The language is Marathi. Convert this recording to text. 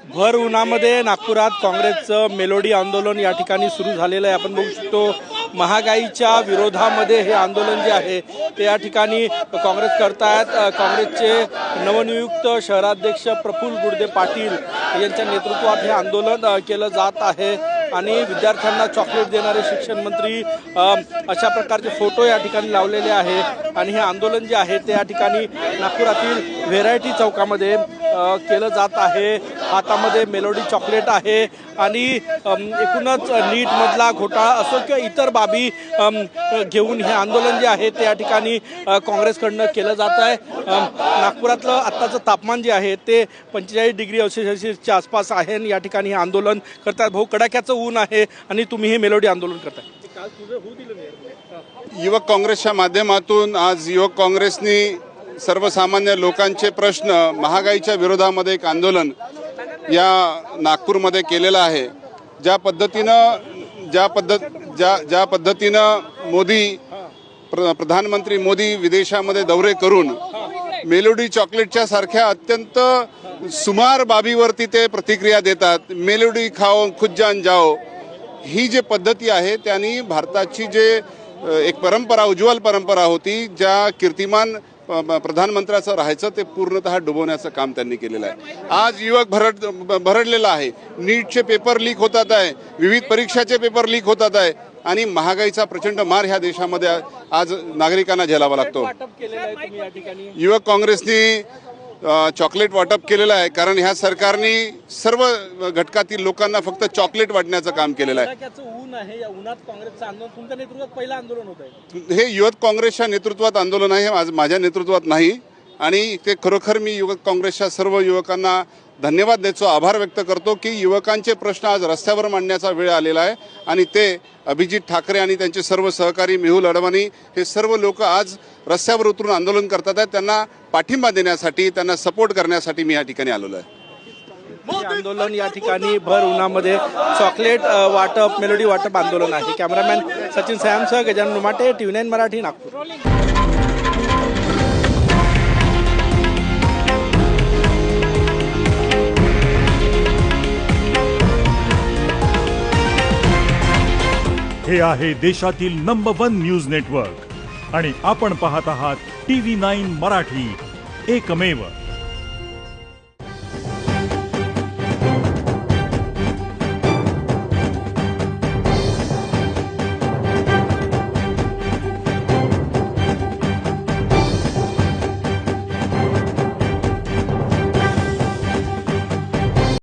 भर उन्हामध्ये नागपुरात काँग्रेसचं मेलोडी आंदोलन या ठिकाणी सुरू झालेलं आहे। आपण बघू शकतो महागाईच्या विरोधामध्ये हे आंदोलन जे आहे ते या ठिकाणी काँग्रेस करतायत। काँग्रेसचे नवनियुक्त शहराध्यक्ष प्रफुल्ल गुडदे पाटील यांच्या नेतृत्वात हे आंदोलन केलं जात आहे आणि विद्यार्थ्यांना चॉकलेट देणारे शिक्षण मंत्री अशा प्रकारचे फोटो या ठिकाणी लावलेले आहे आणि हे आंदोलन जे आहे ते या ठिकाणी नागपुरातील व्हेरायटी चौकामध्ये केलं जात आहे। हातामध्ये मेलोडी चॉकलेट आहे आणि एकूणच नीटमधला घोटाळा असो किंवा इतर बाबी घेऊन हे आंदोलन जे आहे ते या ठिकाणी काँग्रेसकडनं केलं जात आहे। नागपुरातलं आत्ताचं तापमान जे आहे ते 45 डिग्री सेल्सिअसच्या आसपास आहे आणि या ठिकाणी हे आंदोलन करतात। भाऊ, कडाक्याचं ऊन आहे आणि तुम्ही हे मेलोडी आंदोलन करताय। युवक काँग्रेसच्या माध्यमातून आज युवक काँग्रेसनी सर्वसामान्य लोकांचे प्रश्न महागाईच्या विरोधामध्ये एक आंदोलन या नागपूरमध्ये केलेलं आहे। ज्या पद्धतीनं मोदी प्रधानमंत्री मोदी विदेशामध्ये दौरे करून मेलोडी चॉकलेटच्या सारख्या अत्यंत सुमार बाबीवरती ते प्रतिक्रिया देतात। मेलोडी खाओ खुद जान जाओ ही जी पद्धती आहे त्यांनी भारताची जे एक परंपरा उज्ज्वल परंपरा होती, ज्या कीर्तिमान प्रधानमंत्र्याचं राहायचं ते पूर्णतः डुबवण्याचं काम त्यांनी केलेलं आहे। आज युवक भरडलेला आहे। नीटचे पेपर लीक होतात आहे, विविध परीक्षाचे पेपर लीक होतात आहे आणि महागाईचा प्रचंड मार ह्या देशामध्ये आज नागरिकांना झेलावा लागतो। युवक काँग्रेसनी चॉकलेट वाटप केलेलं आहे कारण ह्या सरकारने सर्व घटकातील लोकांना फक्त चॉकलेट वाटण्याचं काम केलेलं आहे। हे युवक काँग्रेसच्या नेतृत्वात आंदोलन आहे, आज माझ्या नेतृत्वात नाही आणि ते खरोखर मी युवक काँग्रेसच्या सर्व युवकांना धन्यवाद देतो, आभार व्यक्त करतो की युवकांचे प्रश्न आज रस्त्यावर मांडण्याचा वेळ आलेला आहे आणि ते अभिजित ठाकरे आणि त्यांचे सर्व सहकारी मेहुल अडवाणी हे सर्व लोक आज रस्त्यावर उतरून आंदोलन करतात आहेत। त्यांना पाठिंबा देण्यासाठी, त्यांना सपोर्ट करण्यासाठी मी या ठिकाणी आलेलो आहे। आंदोलन या ठिकाणी भर उन्हामध्ये चॉकलेट वाटप मेलोडी वाटप आंदोलन आहे। कॅमेरामॅन सचिन सॅमसह गजानन रुमाटे, TV9 मराठी, नागपूर। हे आहे देशातील नंबर 1 न्यूज नेटवर्क आणि आपण पाहत आहात TV9 मराठी, एकमेव।